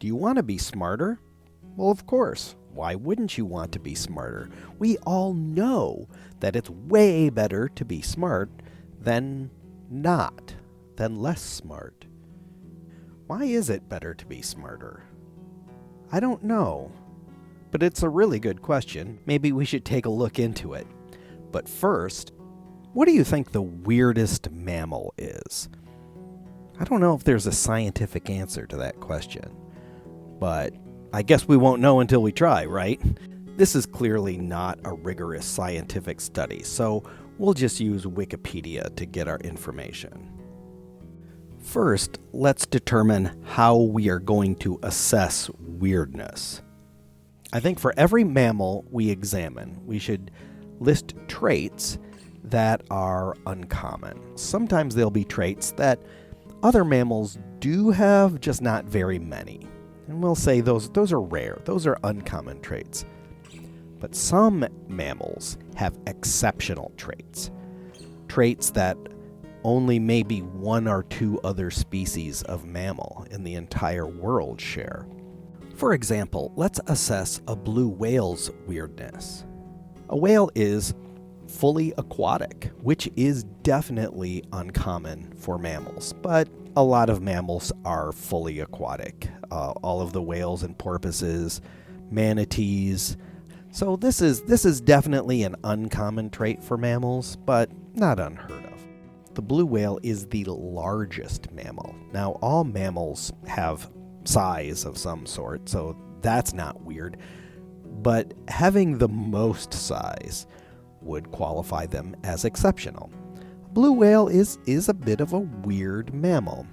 Do you want to be smarter? Well, of course. Why wouldn't you want to be smarter? We all know that it's way better to be smart than not, than less smart. Why is it better to be smarter? I don't know, but it's a really good question. Maybe we should take a look into it. But first, what do you think the weirdest mammal is? I don't know if there's a scientific answer to that question, but I guess we won't know until we try, right? This is clearly not a rigorous scientific study, so we'll just use Wikipedia to get our information. First, let's determine how we are going to assess weirdness. I think for every mammal we examine, we should list traits that are uncommon. Sometimes there'll be traits that other mammals do have, just not very many. And we'll say those are rare. Those are uncommon traits. But some mammals have exceptional traits. Traits that only maybe one or two other species of mammal in the entire world share. For example, let's assess a blue whale's weirdness. A whale is fully aquatic, which is definitely uncommon for mammals, but a lot of mammals are fully aquatic. All of the whales and porpoises, manatees. So this is definitely an uncommon trait for mammals, but not unheard of. The blue whale is the largest mammal. Now, all mammals have size of some sort, so that's not weird. But having the most size would qualify them as exceptional. A blue whale is a bit of a weird mammal.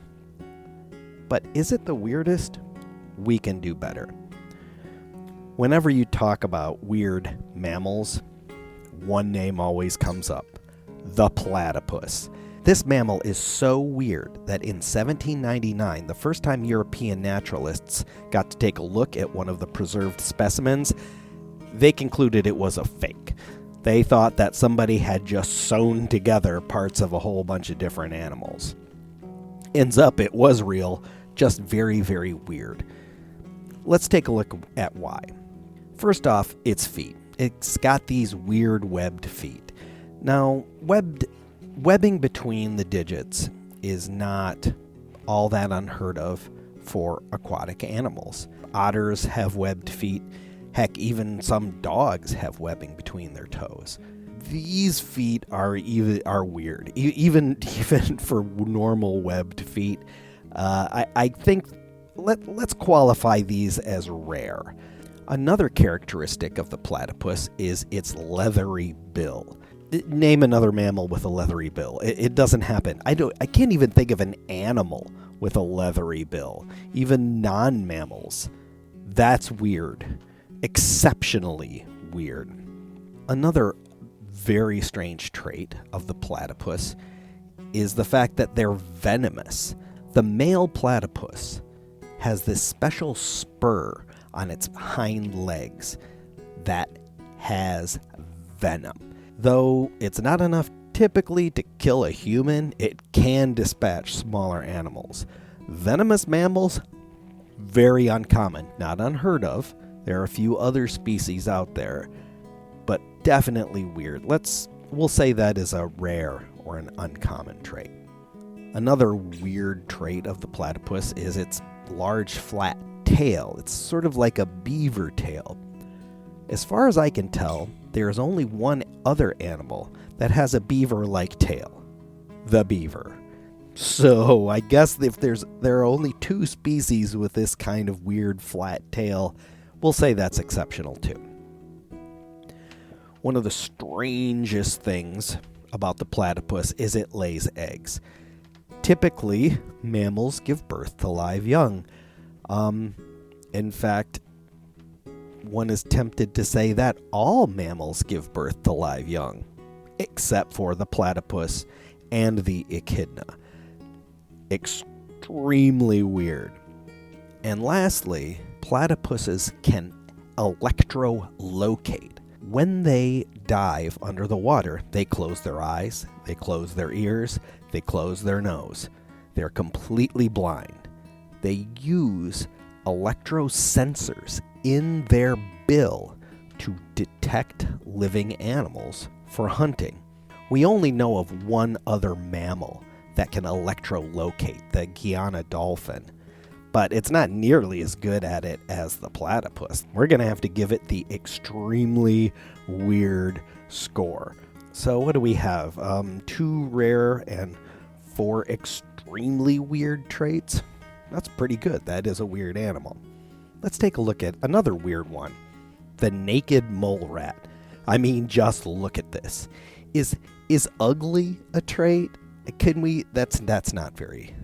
But is it the weirdest? We can do better. Whenever you talk about weird mammals, one name always comes up: the platypus. This mammal is so weird that in 1799, the first time European naturalists got to take a look at one of the preserved specimens, they concluded it was a fake. They thought that somebody had just sewn together parts of a whole bunch of different animals. Ends up it was real, just very, very weird. Let's take a look at why. First off, its feet. It's got these weird webbed feet. Now, webbing between the digits is not all that unheard of for aquatic animals. Otters have webbed feet. Heck, even some dogs have webbing between their toes. These feet are weird, even for normal webbed feet. I think let's qualify these as rare. Another characteristic of the platypus is its leathery bill. Name another mammal with a leathery bill. It doesn't happen. I can't even think of an animal with a leathery bill. Even non-mammals. That's weird. Exceptionally weird. Another very strange trait of the platypus is the fact that they're venomous. The male platypus has this special spur on its hind legs that has venom. Though it's not enough typically to kill a human, it can dispatch smaller animals. Venomous mammals, very uncommon, not unheard of. There are a few other species out there, but definitely weird. We'll say that is a rare or an uncommon trait. Another weird trait of the platypus is its large flat tail. It's sort of like a beaver tail. As far as I can tell, there is only one other animal that has a beaver-like tail. The beaver. So I guess if there are only two species with this kind of weird flat tail, we'll say that's exceptional too. One of the strangest things about the platypus is it lays eggs. Typically, mammals give birth to live young. In fact, one is tempted to say that all mammals give birth to live young, except for the platypus and the echidna. Extremely weird. And lastly, platypuses can electrolocate. When they dive under the water, they close their eyes, they close their ears, they close their nose. They're completely blind. They use electrosensors in their bill to detect living animals for hunting. We only know of one other mammal that can electrolocate, the Guiana dolphin, but it's not nearly as good at it as the platypus. We're going to have to give it the extremely weird score. So what do we have? 2 rare and 4 extremely weird traits? That's pretty good. That is a weird animal. Let's take a look at another weird one. The naked mole rat. I mean, just look at this. Is ugly a trait? Can we? That's not very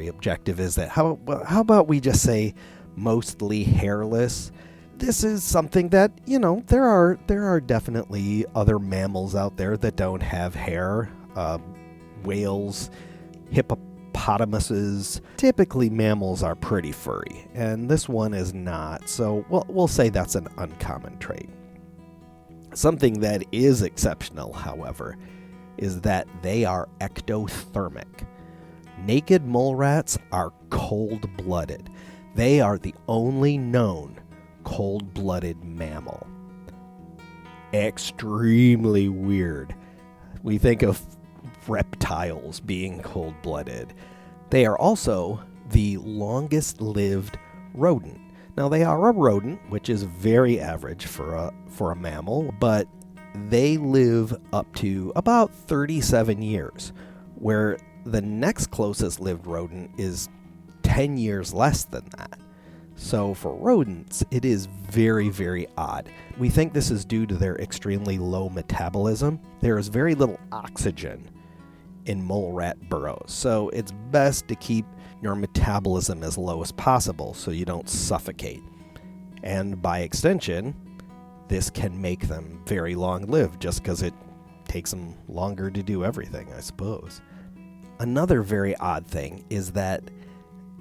objective, is it? How about we just say mostly hairless? This is something that, there are definitely other mammals out there that don't have hair. Whales, hippopotamuses. Typically mammals are pretty furry, and this one is not. So we'll say that's an uncommon trait. Something that is exceptional, however, is that they are ectothermic. Naked mole rats are cold-blooded. They are the only known cold-blooded mammal. Extremely weird. We think of reptiles being cold-blooded. They are also the longest-lived rodent. Now, they are a rodent, which is very average for a mammal, but they live up to about 37 years, where the next closest lived rodent is 10 years less than that. So for rodents, it is very, very odd. We think this is due to their extremely low metabolism. There is very little oxygen in mole rat burrows, so it's best to keep your metabolism as low as possible so you don't suffocate. And by extension, this can make them very long-lived just because it takes them longer to do everything, I suppose. Another very odd thing is that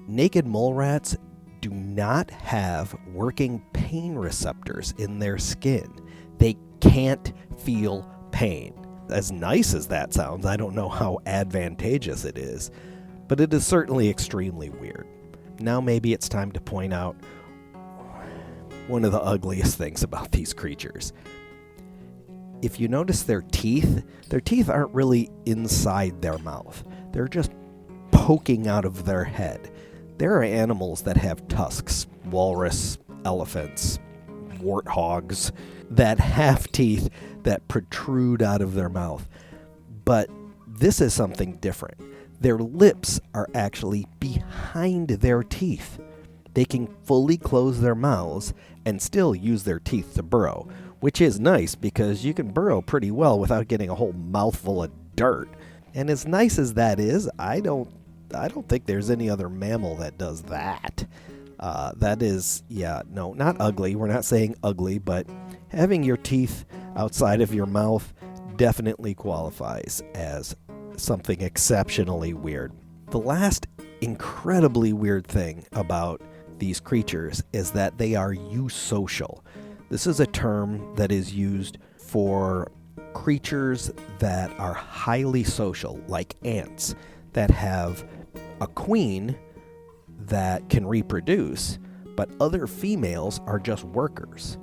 naked mole rats do not have working pain receptors in their skin. They can't feel pain. As nice as that sounds, I don't know how advantageous it is, but it is certainly extremely weird. Now maybe it's time to point out one of the ugliest things about these creatures. If you notice their teeth aren't really inside their mouth. They're just poking out of their head. There are animals that have tusks, walrus, elephants, warthogs, that have teeth that protrude out of their mouth. But this is something different. Their lips are actually behind their teeth. They can fully close their mouths and still use their teeth to burrow, which is nice because you can burrow pretty well without getting a whole mouthful of dirt. And as nice as that is, I don't think there's any other mammal that does that. That is, not ugly. We're not saying ugly, but having your teeth outside of your mouth definitely qualifies as something exceptionally weird. The last incredibly weird thing about these creatures is that they are eusocial. This is a term that is used for creatures that are highly social, like ants, that have a queen that can reproduce, but other females are just workers.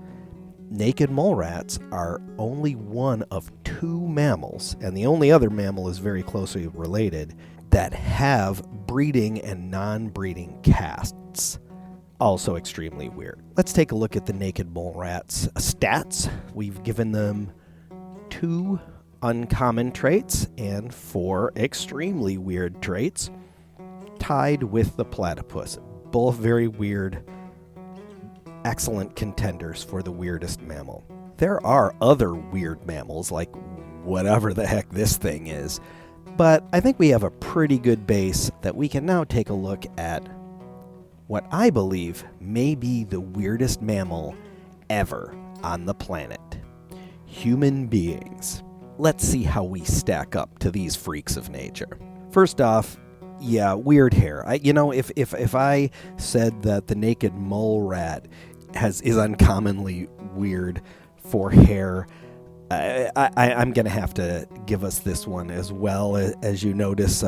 Naked mole rats are only one of 2 mammals, and the only other mammal is very closely related, that have breeding and non-breeding castes. Also extremely weird. Let's take a look at the naked mole rats' stats. We've given them 2 uncommon traits and 4 extremely weird traits, tied with the platypus. Both very weird, excellent contenders for the weirdest mammal. There are other weird mammals, like whatever the heck this thing is, but I think we have a pretty good base that we can now take a look at what I believe may be the weirdest mammal ever on the planet. Human beings. Let's see how we stack up to these freaks of nature. First off, weird hair. If I said that the naked mole rat is uncommonly weird for hair, I'm going to have to give us this one as well. As you notice,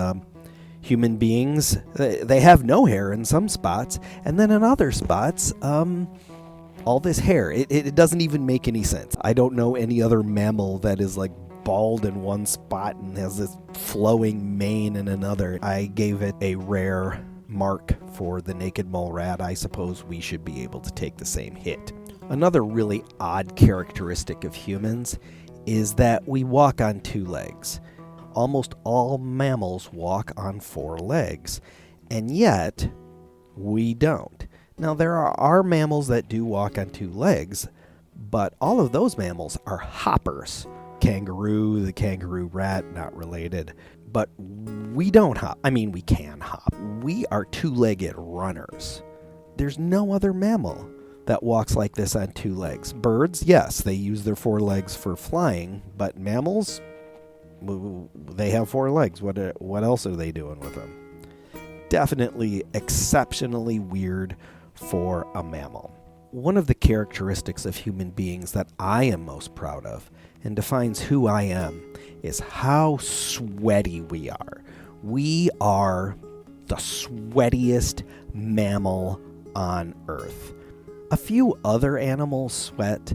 Human beings, they have no hair in some spots, and then in other spots, all this hair. It doesn't even make any sense. I don't know any other mammal that is like bald in one spot and has this flowing mane in another. I gave it a rare mark for the naked mole rat. I suppose we should be able to take the same hit. Another really odd characteristic of humans is that we walk on two legs. Almost all mammals walk on four legs, and yet we don't. Now, there are mammals that do walk on two legs, but all of those mammals are hoppers. Kangaroo, the kangaroo rat, not related. But we don't hop. I mean, we can hop. We are two-legged runners. There's no other mammal that walks like this on two legs. Birds, yes, they use their four legs for flying, but mammals, they have four legs. What else are they doing with them? Definitely exceptionally weird for a mammal. One of the characteristics of human beings that I am most proud of and defines who I am is how sweaty we are. We are the sweatiest mammal on Earth. A few other animals sweat,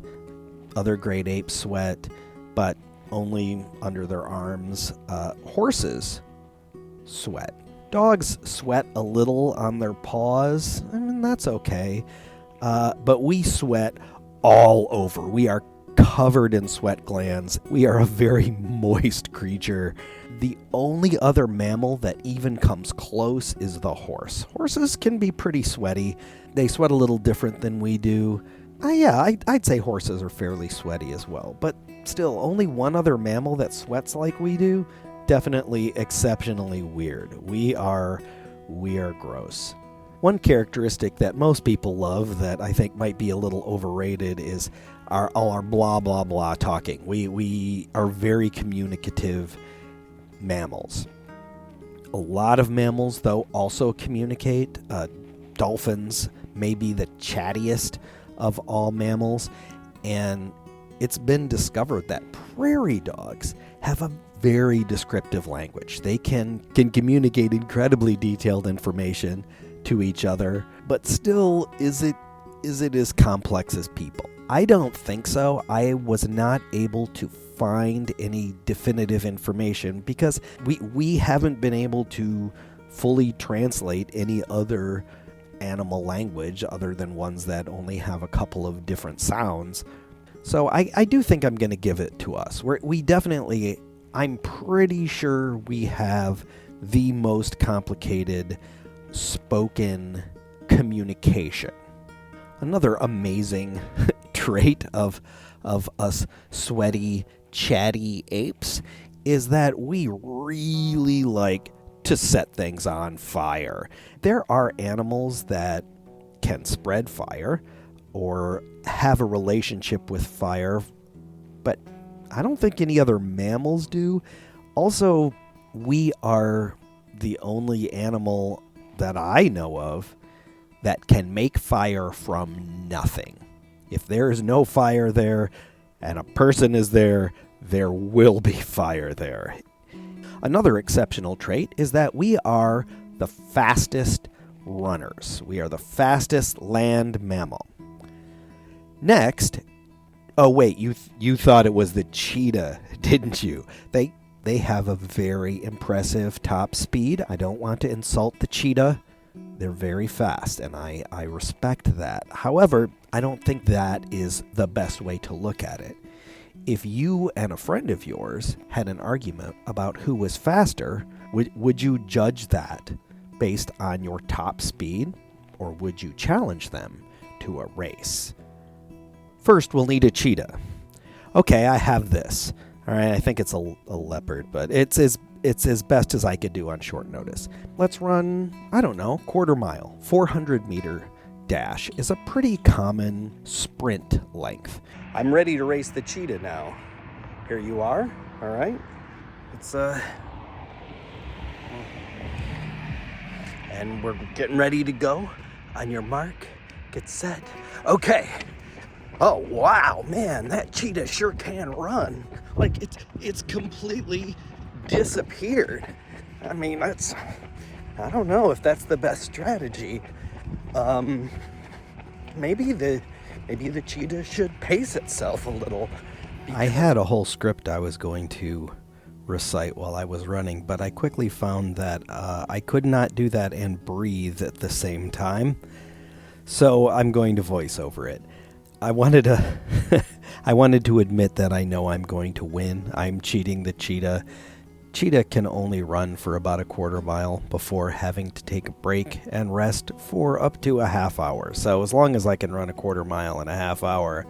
other great apes sweat, but only under their arms. Horses sweat. Dogs sweat a little on their paws. I mean, that's okay. But we sweat all over. We are covered in sweat glands. We are a very moist creature. The only other mammal that even comes close is the horse. Horses can be pretty sweaty. They sweat a little different than we do. I'd say horses are fairly sweaty as well. But still, only one other mammal that sweats like we do. Definitely exceptionally weird. We are gross. One characteristic that most people love that I think might be a little overrated is our blah blah blah talking. We are very communicative mammals. A lot of mammals, though, also communicate. Dolphins may be the chattiest of all mammals, and it's been discovered that prairie dogs have a very descriptive language. They can communicate incredibly detailed information to each other, but still, is it as complex as people? I don't think so. I was not able to find any definitive information because we haven't been able to fully translate any other animal language other than ones that only have a couple of different sounds. So I do think I'm going to give it to us. I'm pretty sure we have the most complicated spoken communication. Another amazing trait of us sweaty, chatty apes is that we really like to set things on fire. There are animals that can spread fire or have a relationship with fire, but I don't think any other mammals do. Also, we are the only animal that I know of that can make fire from nothing. If there is no fire there and a person is there, there will be fire there. Another exceptional trait is that we are the fastest runners. We are the fastest land mammal. Next, oh wait, you thought it was the cheetah, didn't you? They have a very impressive top speed. I don't want to insult the cheetah. They're very fast, and I respect that. However, I don't think that is the best way to look at it. If you and a friend of yours had an argument about who was faster, would you judge that based on your top speed, or would you challenge them to a race? First, we'll need a cheetah. Okay, I have this. All right, I think it's a leopard, but it's as best as I could do on short notice. Let's run, I don't know, quarter mile. 400-meter dash is a pretty common sprint length. I'm ready to race the cheetah now. Here you are. All right. It's and we're getting ready to go. On your mark, get set. Okay. Oh wow, man, that cheetah sure can run. Like it's completely disappeared. I mean, I don't know if that's the best strategy. Maybe the cheetah should pace itself a little. I had a whole script I was going to recite while I was running, but I quickly found that I could not do that and breathe at the same time. So I'm going to voice over it. I wanted to admit that I know I'm going to win. I'm cheating the cheetah. Cheetah can only run for about a quarter mile before having to take a break and rest for up to a half hour. So as long as I can run a quarter mile in a half hour,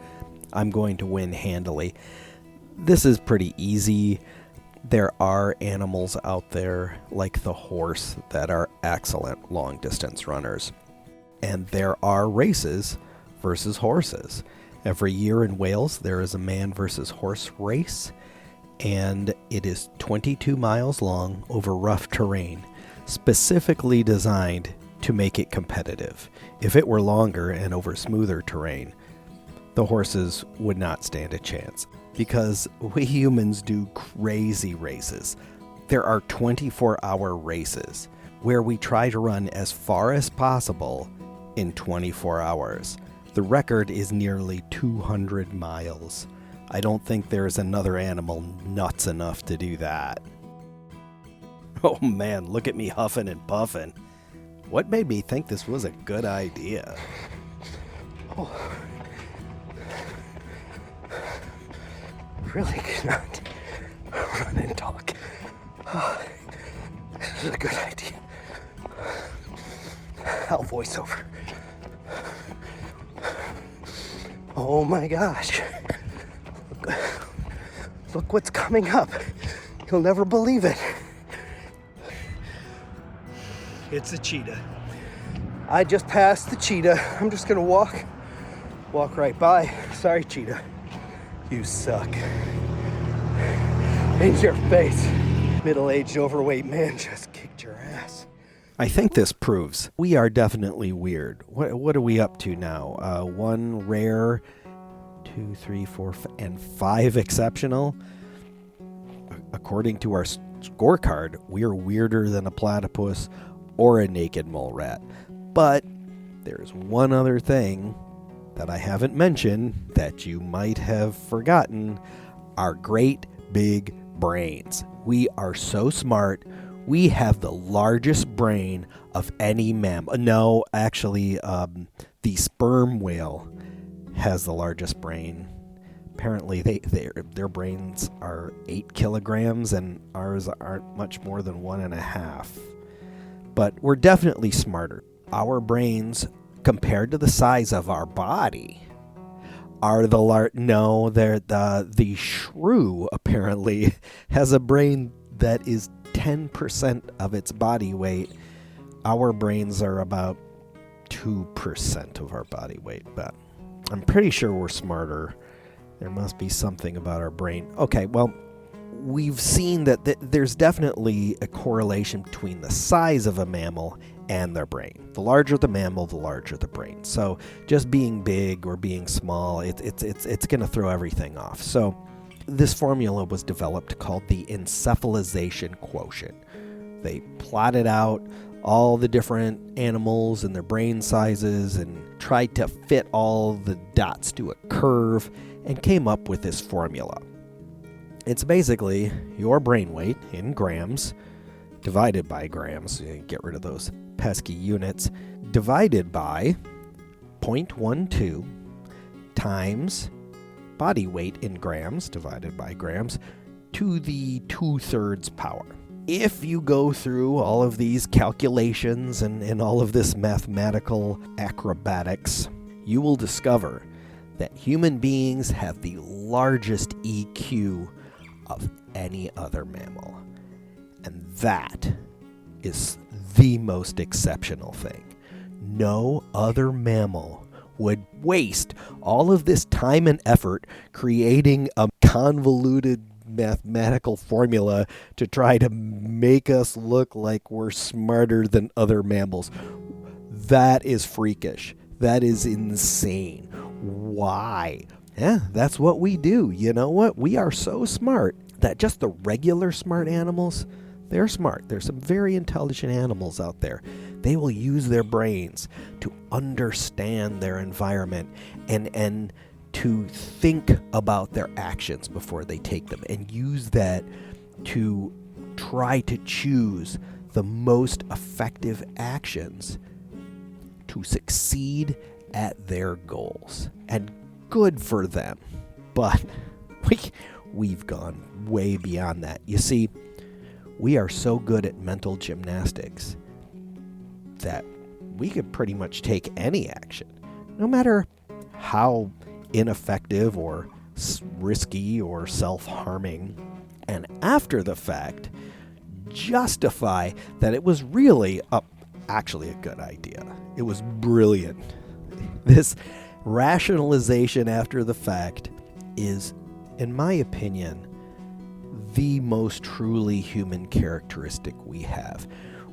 I'm going to win handily. This is pretty easy. There are animals out there like the horse that are excellent long distance runners. And there are races versus horses. Every year in Wales, there is a man versus horse race, and it is 22 miles long over rough terrain, specifically designed to make it competitive. If it were longer and over smoother terrain, the horses would not stand a chance, because we humans do crazy races. There are 24-hour races where we try to run as far as possible in 24 hours. The record is nearly 200 miles. I don't think there's another animal nuts enough to do that. Oh man, look at me huffing and puffing. What made me think this was a good idea? Oh. Really cannot run and talk. Oh, this is a good idea. I'll voice over. Oh my gosh. Look what's coming up. You'll never believe it. It's a cheetah. I just passed the cheetah. I'm just gonna walk right by. Sorry, cheetah. You suck. In your face. Middle-aged, overweight man just kicked your ass. I think this proves we are definitely weird. What are we up to now? 1 rare, 2, 3, 4, and 5 exceptional. According to our scorecard, we are weirder than a platypus or a naked mole rat. But there's one other thing that I haven't mentioned that you might have forgotten: our great big brains. We are so smart. We have the largest brain of any mammal. No, actually, the sperm whale has the largest brain. Apparently, their brains are 8 kilograms, and ours aren't much more than 1.5. But we're definitely smarter. Our brains, compared to the size of our body, are the the shrew apparently has a brain that is 10% of its body weight. Our brains are about 2% of our body weight, but I'm pretty sure we're smarter. There must be something about our brain. Okay, well, we've seen that there's definitely a correlation between the size of a mammal and their brain. The larger the mammal, the larger the brain. So just being big or being small, it's going to throw everything off. So this formula was developed called the encephalization quotient. They plotted out all the different animals and their brain sizes and tried to fit all the dots to a curve and came up with this formula. It's basically your brain weight in grams divided by grams, get rid of those pesky units, divided by 0.12 times body weight in grams divided by grams to the 2/3 power. If you go through all of these calculations and all of this mathematical acrobatics, you will discover that human beings have the largest EQ of any other mammal. And that is the most exceptional thing. No other mammal would waste all of this time and effort creating a convoluted mathematical formula to try to make us look like we're smarter than other mammals. That is freakish. That is insane. Why? Yeah, that's what we do. You know what? We are so smart that just the regular smart animals, They're smart. There's some very intelligent animals out there. They will use their brains to understand their environment and to think about their actions before they take them, and use that to try to choose the most effective actions to succeed at their goals. And good for them. But we've gone way beyond that. You see, we are so good at mental gymnastics that we could pretty much take any action, no matter how ineffective or risky or self-harming, and after the fact, justify that it was really actually a good idea. It was brilliant. This rationalization after the fact is, in my opinion, the most truly human characteristic we have.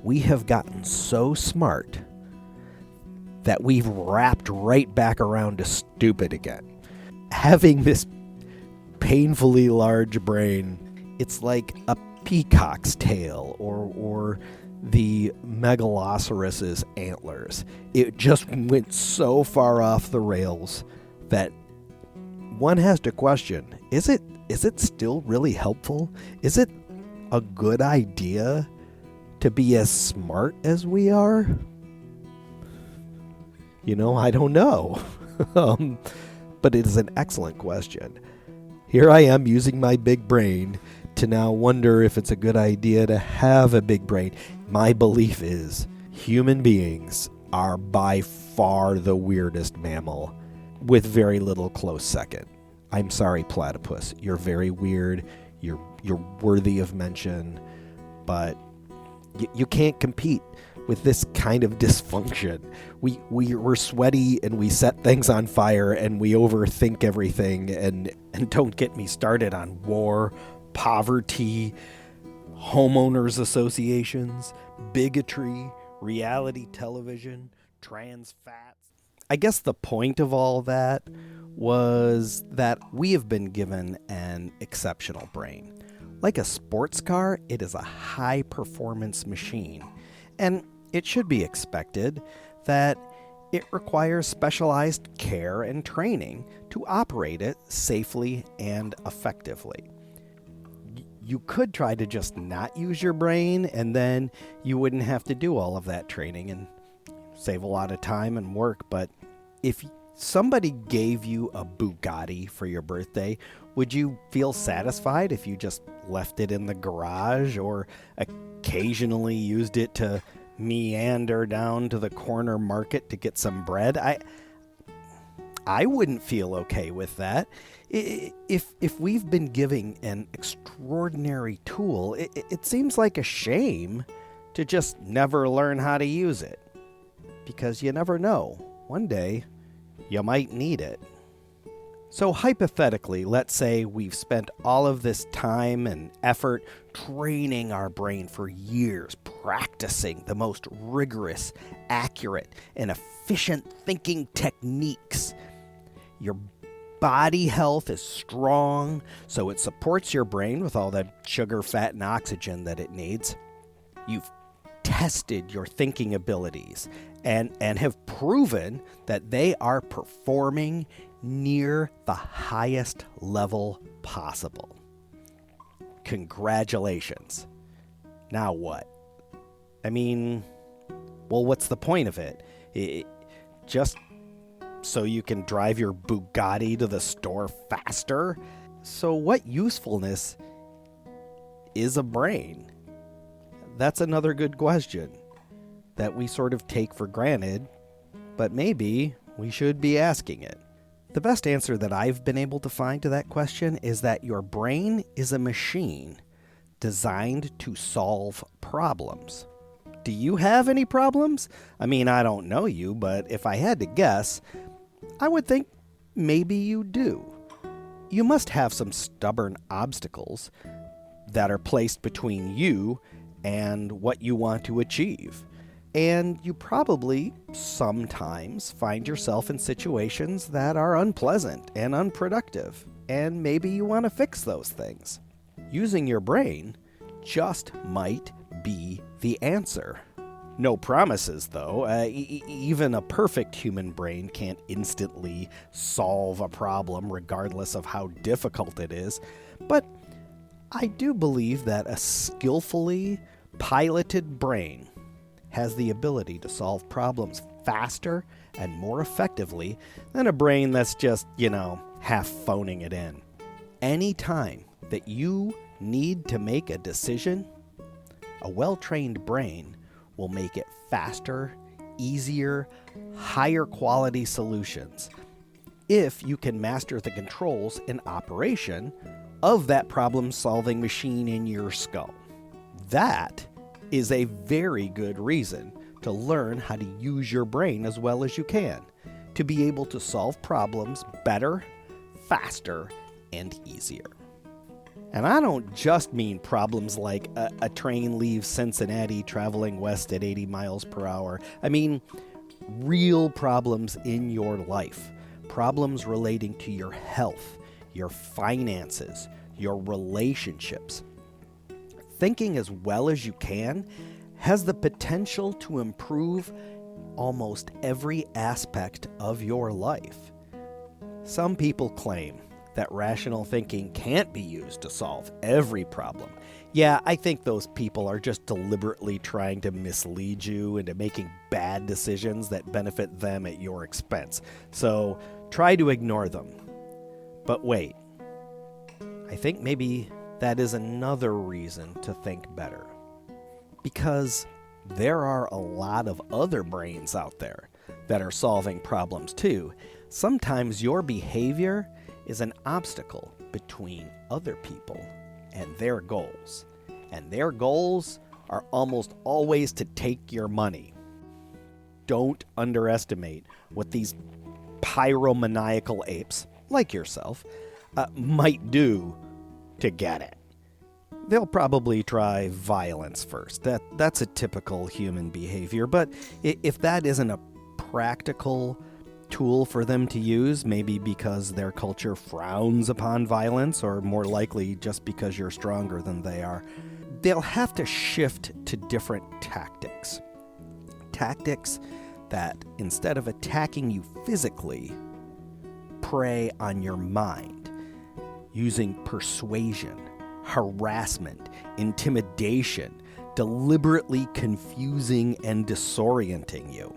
We have gotten so smart that we've wrapped right back around to stupid again. Having this painfully large brain, it's like a peacock's tail or the megalosaurus's antlers. It just went so far off the rails that one has to question, is it still really helpful? Is it a good idea to be as smart as we are? I don't know. But it is an excellent question. Here I am using my big brain to now wonder if it's a good idea to have a big brain. My belief is human beings are by far the weirdest mammal, with very little close second. I'm sorry, Platypus. You're very weird. You're worthy of mention, but you can't compete with this kind of dysfunction. We're sweaty and we set things on fire and we overthink everything, and don't get me started on war, poverty, homeowners associations, bigotry, reality television, trans fats. I guess the point of all that was that we have been given an exceptional brain. Like a sports car, it is a high-performance machine, and it should be expected that it requires specialized care and training to operate it safely and effectively. You could try to just not use your brain, and then you wouldn't have to do all of that training and save a lot of time and work. But if somebody gave you a Bugatti for your birthday, would you feel satisfied if you just left it in the garage or occasionally used it to meander down to the corner market to get some bread? I wouldn't feel okay with that. If we've been giving an extraordinary tool, it seems like a shame to just never learn how to use it. Because you never know. One day, you might need it. So hypothetically, let's say we've spent all of this time and effort training our brain for years, practicing the most rigorous, accurate, and efficient thinking techniques. Your body health is strong, so it supports your brain with all that sugar, fat, and oxygen that it needs. You've tested your thinking abilities and have proven that they are performing near the highest level possible. Congratulations. Now what? What's the point of it? Just so you can drive your Bugatti to the store faster? So what usefulness is a brain? That's another good question that we sort of take for granted, but maybe we should be asking it. The best answer that I've been able to find to that question is that your brain is a machine designed to solve problems. Do you have any problems? I don't know you, but if I had to guess, I would think maybe you do. You must have some stubborn obstacles that are placed between you and what you want to achieve. And you probably sometimes find yourself in situations that are unpleasant and unproductive, and maybe you want to fix those things. Using your brain, just might be the answer. No promises, though. Even a perfect human brain can't instantly solve a problem regardless of how difficult it is. But I do believe that a skillfully piloted brain has the ability to solve problems faster and more effectively than a brain that's just, half phoning it in. Any time that you need to make a decision, a well-trained brain will make it faster, easier, higher quality solutions if you can master the controls and operation of that problem-solving machine in your skull. That is a very good reason to learn how to use your brain as well as you can, to be able to solve problems better, faster, and easier. And I don't just mean problems like a train leaves Cincinnati traveling west at 80 miles per hour. I mean real problems in your life. Problems relating to your health, your finances, your relationships. Thinking as well as you can has the potential to improve almost every aspect of your life. Some people claim that rational thinking can't be used to solve every problem. Yeah, I think those people are just deliberately trying to mislead you into making bad decisions that benefit them at your expense. So try to ignore them. But wait, I think maybe that is another reason to think better. Because there are a lot of other brains out there that are solving problems too. Sometimes your behavior is an obstacle between other people and their goals. And their goals are almost always to take your money. Don't underestimate what these pyromaniacal apes, like yourself, might do to get it. They'll probably try violence first. That's a typical human behavior. But if that isn't a practical tool for them to use, maybe because their culture frowns upon violence, or more likely just because you're stronger than they are, they'll have to shift to different tactics. Tactics that, instead of attacking you physically, prey on your mind, using persuasion, harassment, intimidation, deliberately confusing and disorienting you.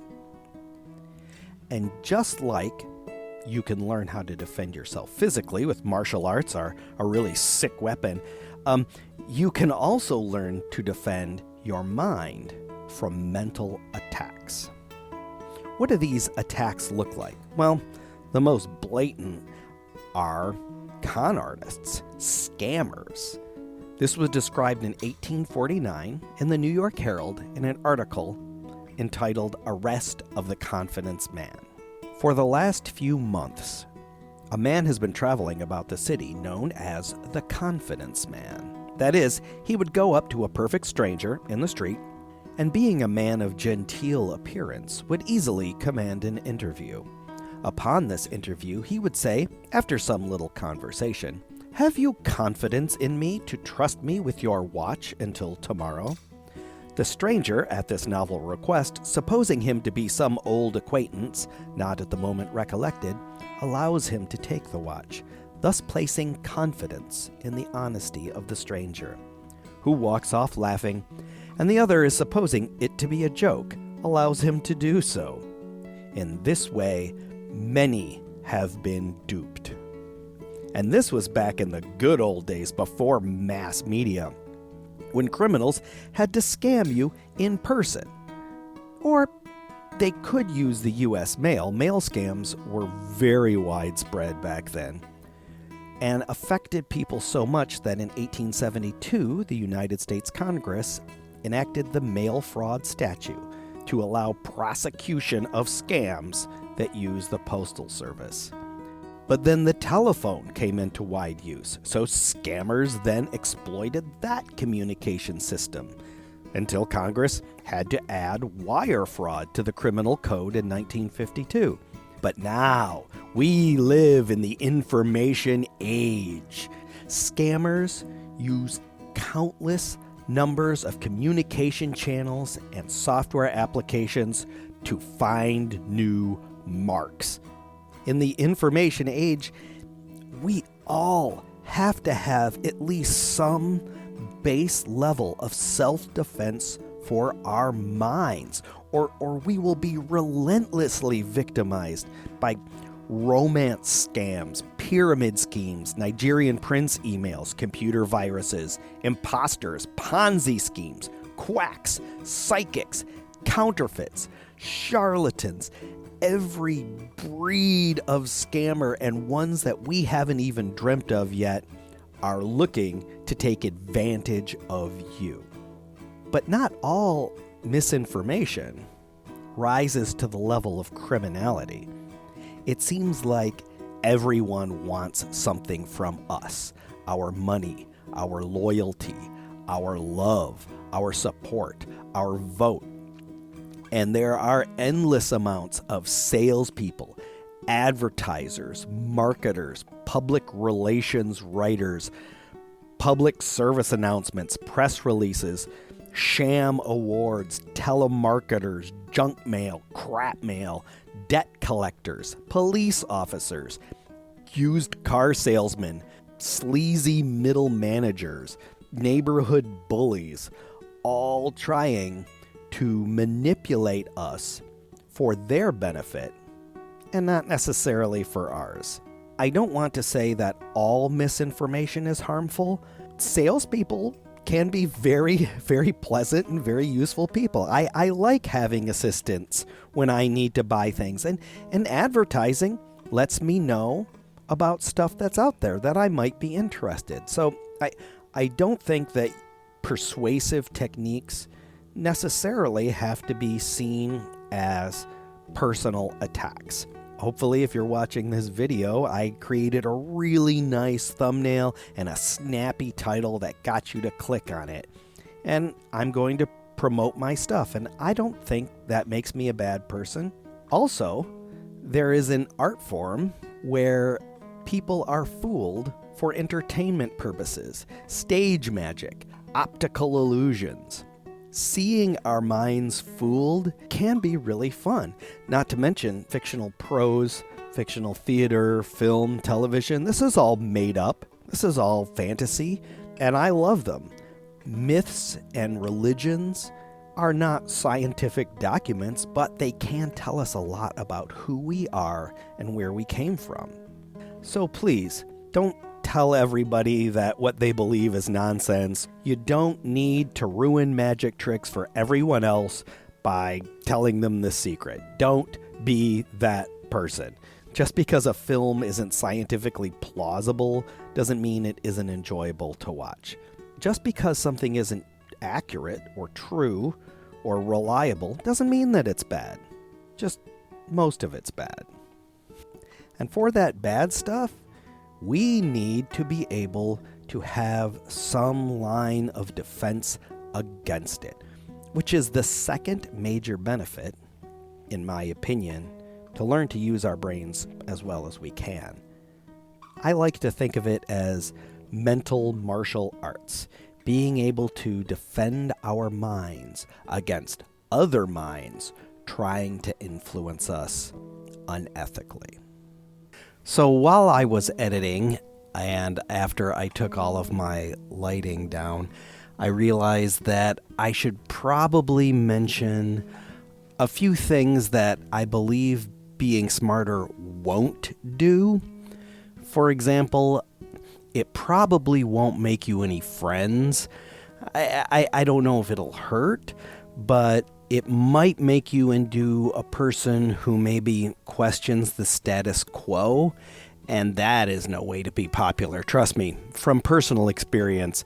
And just like you can learn how to defend yourself physically with martial arts or a really sick weapon, you can also learn to defend your mind from mental attacks. What do these attacks look like? Well, the most blatant are con artists, scammers. This was described in 1849 in the New York Herald in an article entitled Arrest of the Confidence Man. For the last few months, a man has been traveling about the city known as the Confidence Man. That is, he would go up to a perfect stranger in the street, and being a man of genteel appearance, would easily command an interview. Upon this interview, he would say, after some little conversation, "Have you confidence in me to trust me with your watch until tomorrow?" The stranger, at this novel request, supposing him to be some old acquaintance, not at the moment recollected, allows him to take the watch, thus placing confidence in the honesty of the stranger, who walks off laughing, and the other is supposing it to be a joke, allows him to do so. In this way, many have been duped. And this was back in the good old days before mass media, when criminals had to scam you in person. Or they could use the U.S. mail. Mail scams were very widespread back then and affected people so much that in 1872, the United States Congress enacted the mail fraud statute to allow prosecution of scams that use the postal service. But then the telephone came into wide use, so scammers then exploited that communication system until Congress had to add wire fraud to the criminal code in 1952. But now we live in the information age. Scammers use countless numbers of communication channels and software applications to find new marks. In the information age, we all have to have at least some base level of self-defense for our minds, or we will be relentlessly victimized by romance scams, pyramid schemes, Nigerian prince emails, computer viruses, imposters, Ponzi schemes, quacks, psychics, counterfeits, charlatans, every breed of scammer and ones that we haven't even dreamt of yet are looking to take advantage of you. But not all misinformation rises to the level of criminality. It seems like everyone wants something from us: our money, our loyalty, our love, our support, our vote. And there are endless amounts of salespeople, advertisers, marketers, public relations writers, public service announcements, press releases, sham awards, telemarketers, junk mail, crap mail, debt collectors, police officers, used car salesmen, sleazy middle managers, neighborhood bullies, all trying to manipulate us for their benefit and not necessarily for ours. I don't want to say that all misinformation is harmful. Salespeople can be very, very pleasant and very useful people. I like having assistants when I need to buy things. And advertising lets me know about stuff that's out there that I might be interested. So I don't think that persuasive techniques necessarily have to be seen as personal attacks. Hopefully, if you're watching this video, I created a really nice thumbnail and a snappy title that got you to click on it. And I'm going to promote my stuff, and I don't think that makes me a bad person. Also, there is an art form where people are fooled for entertainment purposes, stage magic, optical illusions. Seeing our minds fooled can be really fun. Not to mention fictional prose, fictional theater, film, television. This is all made up. This is all fantasy, and I love them. Myths and religions are not scientific documents, but they can tell us a lot about who we are and where we came from. So please, don't tell everybody that what they believe is nonsense. You don't need to ruin magic tricks for everyone else by telling them the secret. Don't be that person. Just because a film isn't scientifically plausible doesn't mean it isn't enjoyable to watch. Just because something isn't accurate or true or reliable doesn't mean that it's bad. Just most of it's bad. And for that bad stuff, we need to be able to have some line of defense against it, which is the second major benefit, in my opinion, to learn to use our brains as well as we can. I like to think of it as mental martial arts, being able to defend our minds against other minds trying to influence us unethically. So while I was editing, and after I took all of my lighting down, I realized that I should probably mention a few things that I believe being smarter won't do. For example, it probably won't make you any friends. I don't know if it'll hurt, but it might make you into a person who maybe questions the status quo, and that is no way to be popular. Trust me, from personal experience,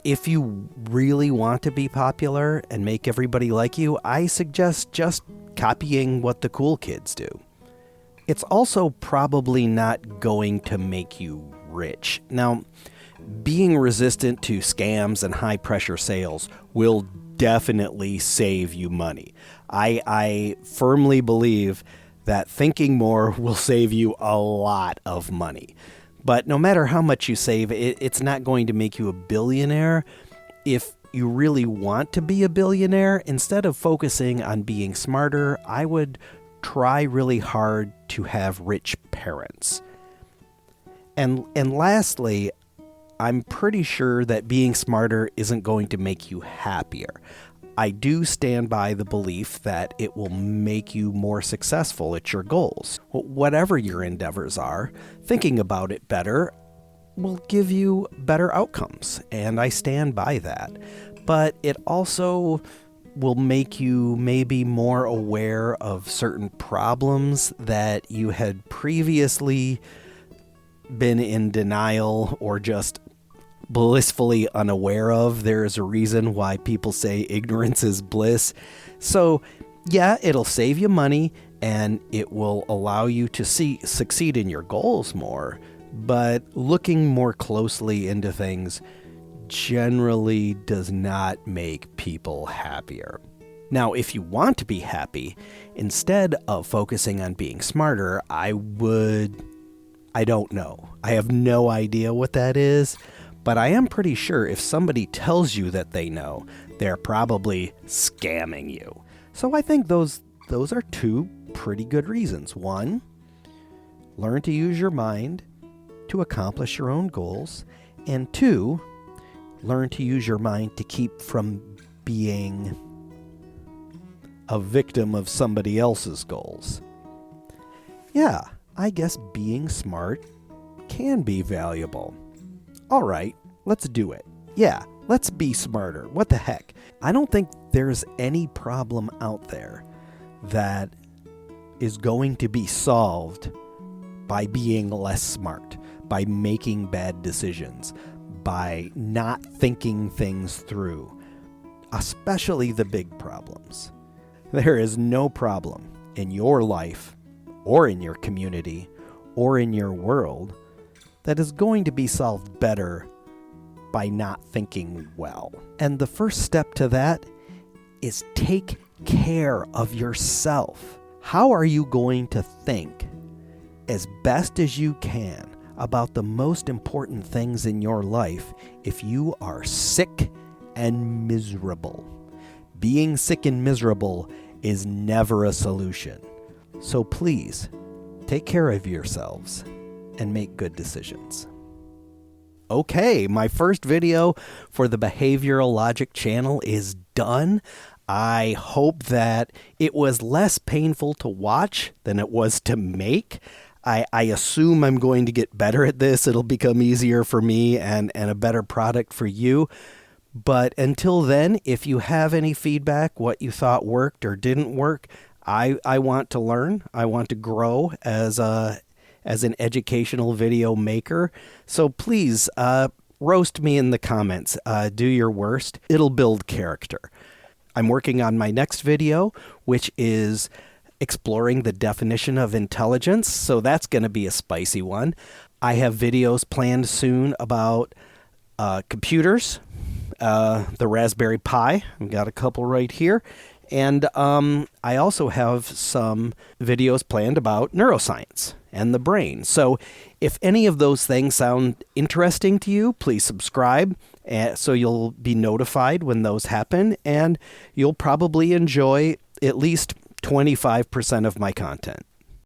if you really want to be popular and make everybody like you, I suggest just copying what the cool kids do. It's also probably not going to make you rich. Now, being resistant to scams and high-pressure sales will definitely save you money. I firmly believe that thinking more will save you a lot of money. But no matter how much you save, it's not going to make you a billionaire if you really want to be a billionaire, instead of focusing on being smarter, I would try really hard to have rich parents. And lastly, I'm pretty sure that being smarter isn't going to make you happier. I do stand by the belief that it will make you more successful at your goals. Whatever your endeavors are, thinking about it better will give you better outcomes, and I stand by that. But it also will make you maybe more aware of certain problems that you had previously been in denial or just blissfully unaware of. There's a reason why people say ignorance is bliss. So yeah, it'll save you money and it will allow you to succeed in your goals more. But looking more closely into things generally does not make people happier. Now, if you want to be happy, instead of focusing on being smarter, I don't know. I have no idea what that is. But I am pretty sure if somebody tells you that they know, they're probably scamming you. So I think those are two pretty good reasons. One, learn to use your mind to accomplish your own goals. And two, learn to use your mind to keep from being a victim of somebody else's goals. Yeah, I guess being smart can be valuable. All right, let's do it. Yeah, let's be smarter. What the heck? I don't think there's any problem out there that is going to be solved by being less smart, by making bad decisions, by not thinking things through, especially the big problems. There is no problem in your life or in your community or in your world that is going to be solved better by not thinking well. And the first step to that is take care of yourself. How are you going to think as best as you can about the most important things in your life if you are sick and miserable? Being sick and miserable is never a solution. So please, take care of yourselves and make good decisions. Okay, my first video for the Behavioral Logic channel is done. I hope that it was less painful to watch than it was to make. I assume I'm going to get better at this. It'll become easier for me and a better product for you. But until then, if you have any feedback, what you thought worked or didn't work, I want to learn. I want to grow as an educational video maker. So please roast me in the comments. Do your worst. It'll build character. I'm working on my next video, which is exploring the definition of intelligence. So that's going to be a spicy one. I have videos planned soon about computers, the Raspberry Pi. I've got a couple right here. And I also have some videos planned about neuroscience and the brain. So if any of those things sound interesting to you, please subscribe so you'll be notified when those happen, and you'll probably enjoy at least 25% of my content.